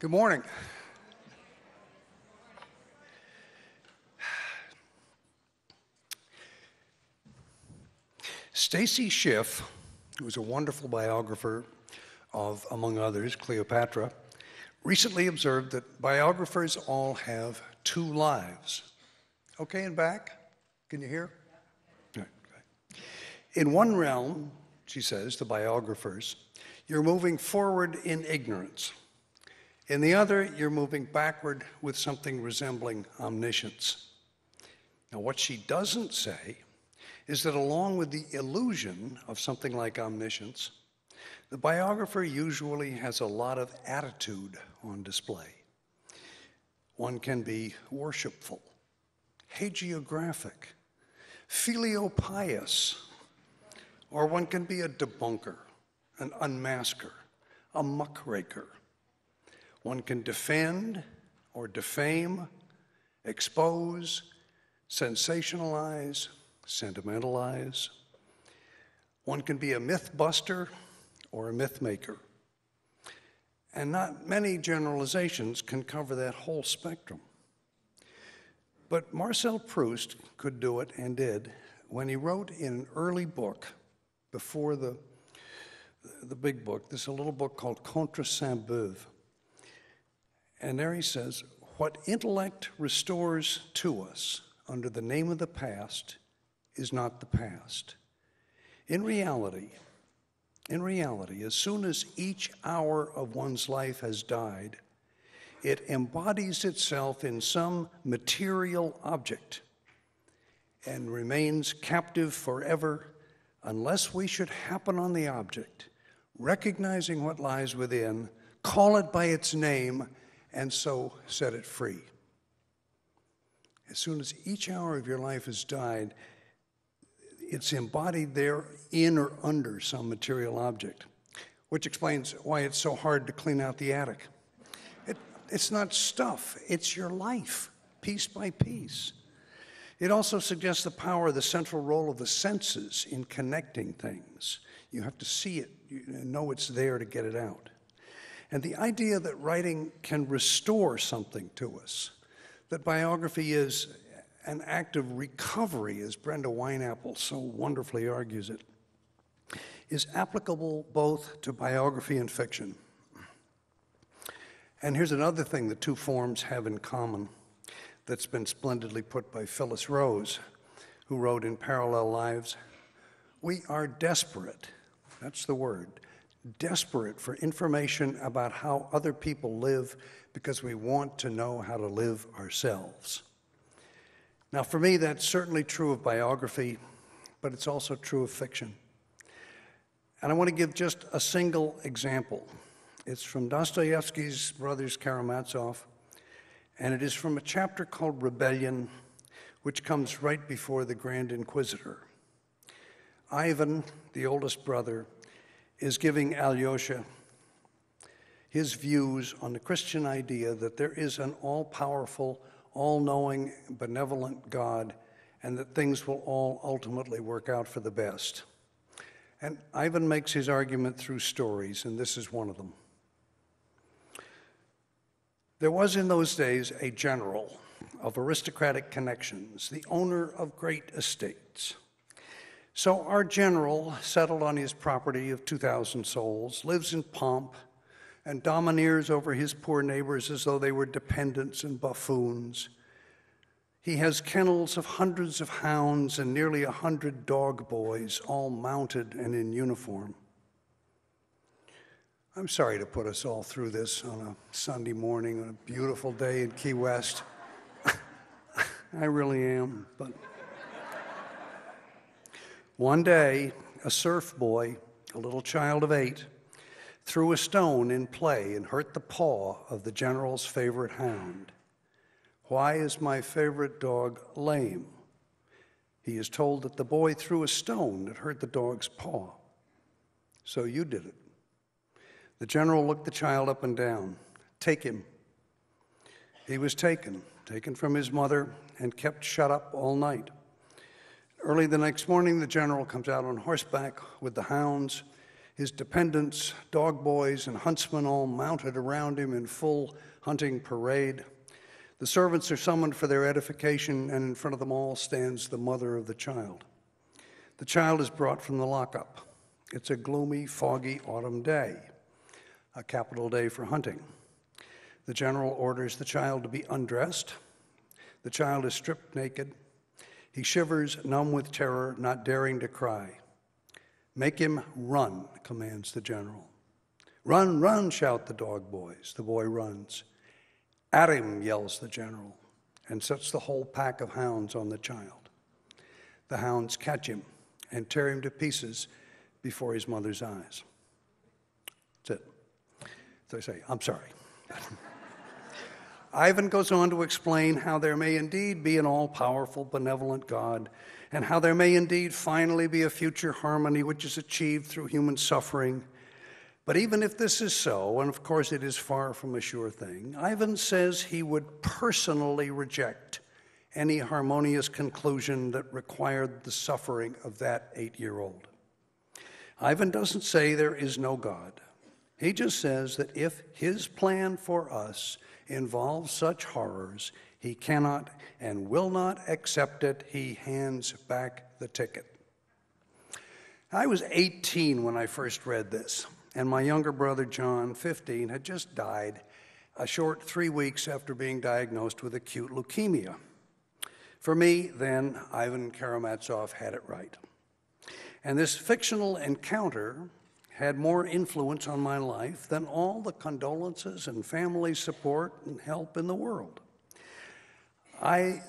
Good morning. Stacy Schiff, who is a wonderful biographer of, among others, Cleopatra, recently observed that biographers all have two lives. Okay, and back? Can you hear? Okay. In one realm, she says, the biographers, you're moving forward in ignorance. In the other, you're moving backward with something resembling omniscience. Now, what she doesn't say is that along with the illusion of something like omniscience, the biographer usually has a lot of attitude on display. One can be worshipful, hagiographic, filiopious, or one can be a debunker, an unmasker, a muckraker. One can defend or defame, expose, sensationalize, sentimentalize. One can be a myth buster or a myth maker. And not many generalizations can cover that whole spectrum. But Marcel Proust could do it and did when he wrote in an early book, before the big book, there's a little book called Contre Saint-Beuve. And there he says, what intellect restores to us under the name of the past is not the past. In reality, as soon as each hour of one's life has died, it embodies itself in some material object and remains captive forever unless we should happen on the object, recognizing what lies within, call it by its name, and so set it free. As soon as each hour of your life has died, it's embodied there in or under some material object, which explains why it's so hard to clean out the attic. It's not stuff, it's your life, piece by piece. It also suggests the power, the central role of the senses in connecting things. You have to see it, you know it's there to get it out. And the idea that writing can restore something to us, that biography is an act of recovery, as Brenda Wineapple so wonderfully argues it, is applicable both to biography and fiction. And here's another thing the two forms have in common that's been splendidly put by Phyllis Rose, who wrote in Parallel Lives. We are desperate, that's the word, desperate for information about how other people live because we want to know how to live ourselves. Now, for me, that's certainly true of biography, but it's also true of fiction. And I want to give just a single example. It's from Dostoevsky's Brothers Karamazov, and it is from a chapter called Rebellion, which comes right before the Grand Inquisitor. Ivan, the oldest brother, is giving Alyosha his views on the Christian idea that there is an all-powerful, all-knowing, benevolent God, and that things will all ultimately work out for the best. And Ivan makes his argument through stories, and this is one of them. There was in those days a general of aristocratic connections, the owner of great estates. So our general settled on his property of 2,000 souls, lives in pomp, and domineers over his poor neighbors as though they were dependents and buffoons. He has kennels of hundreds of hounds and nearly 100 dog boys, all mounted and in uniform. I'm sorry to put us all through this on a Sunday morning on a beautiful day in Key West. I really am, but one day, a surf boy, a little child of 8, threw a stone in play and hurt the paw of the general's favorite hound. Why is my favorite dog lame? He is told that the boy threw a stone that hurt the dog's paw. So you did it. The general looked the child up and down. Take him. He was taken from his mother and kept shut up all night. Early the next morning, the general comes out on horseback with the hounds. his dependents, dog boys, and huntsmen all mounted around him in full hunting parade. The servants are summoned for their edification, and in front of them all stands the mother of the child. The child is brought from the lockup. It's a gloomy, foggy autumn day, a capital day for hunting. The general orders the child to be undressed. The child is stripped naked. He shivers, numb with terror, not daring to cry. "Make him run," commands the general. "Run, run," shout the dog boys. The boy runs. "At him," yells the general, and sets the whole pack of hounds on the child. The hounds catch him and tear him to pieces before his mother's eyes. That's it. So I say, I'm sorry. Ivan goes on to explain how there may indeed be an all-powerful, benevolent God, and how there may indeed finally be a future harmony which is achieved through human suffering. But even if this is so, and of course it is far from a sure thing, Ivan says he would personally reject any harmonious conclusion that required the suffering of that 8-year-old. Ivan doesn't say there is no God. He just says that if his plan for us involves such horrors, he cannot and will not accept it. He hands back the ticket. I was 18 when I first read this, and my younger brother, John, 15, had just died a short 3 weeks after being diagnosed with acute leukemia. For me, then, Ivan Karamazov had it right. And this fictional encounter had more influence on my life than all the condolences and family support and help in the world. I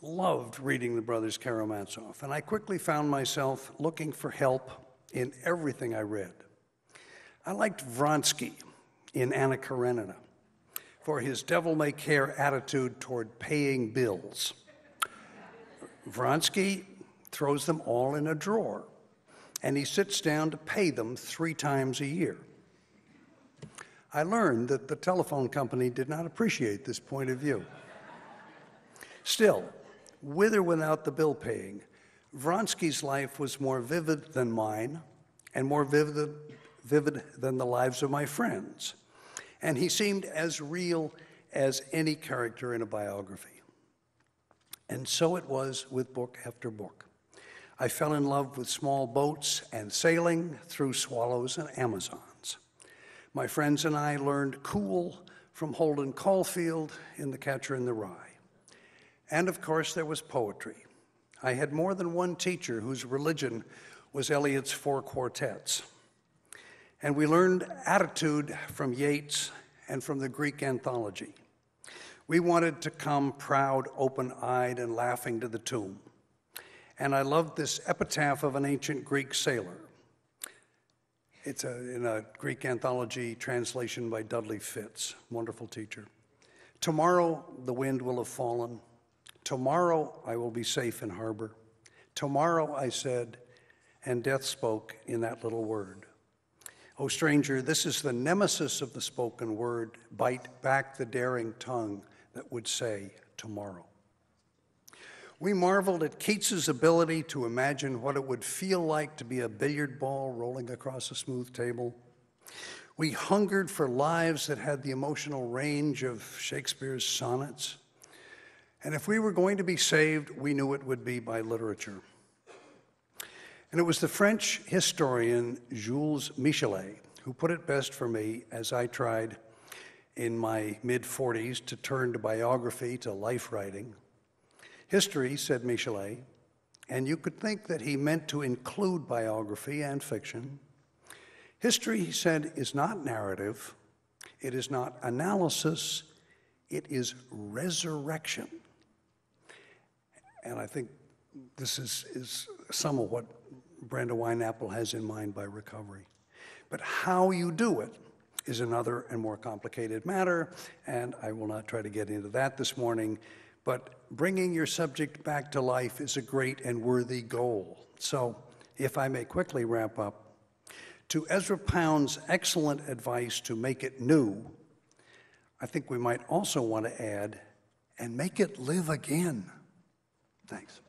loved reading the brothers Karamazov, and I quickly found myself looking for help in everything I read. I liked Vronsky in Anna Karenina for his devil-may-care attitude toward paying bills. Vronsky throws them all in a drawer, and he sits down to pay them 3 times a year. I learned that the telephone company did not appreciate this point of view. Still, with or without the bill paying, Vronsky's life was more vivid than mine and more vivid than the lives of my friends. And he seemed as real as any character in a biography. And so it was with book after book. I fell in love with small boats and sailing through swallows and Amazons. My friends and I learned cool from Holden Caulfield in The Catcher in the Rye. And of course, there was poetry. I had more than one teacher whose religion was Eliot's 4 quartets. And we learned attitude from Yeats and from the Greek anthology. We wanted to come proud, open-eyed, and laughing to the tomb. And I loved this epitaph of an ancient Greek sailor. It's in a Greek anthology translation by Dudley Fitz, wonderful teacher. "Tomorrow the wind will have fallen. Tomorrow I will be safe in harbor. Tomorrow," I said, and death spoke in that little word. "Oh, stranger, this is the nemesis of the spoken word. Bite back the daring tongue that would say tomorrow." We marveled at Keats's ability to imagine what it would feel like to be a billiard ball rolling across a smooth table. We hungered for lives that had the emotional range of Shakespeare's sonnets. And if we were going to be saved, we knew it would be by literature. And it was the French historian Jules Michelet who put it best for me as I tried in my mid-40s to turn to biography, to life writing. "History," said Michelet, and you could think that he meant to include biography and fiction. "History," he said, "is not narrative, it is not analysis, it is resurrection." And I think this is some of what Brenda Wineapple has in mind by recovery. But how you do it is another and more complicated matter, and I will not try to get into that this morning. But bringing your subject back to life is a great and worthy goal. So, if I may quickly wrap up, to Ezra Pound's excellent advice to make it new, I think we might also want to add, and make it live again. Thanks.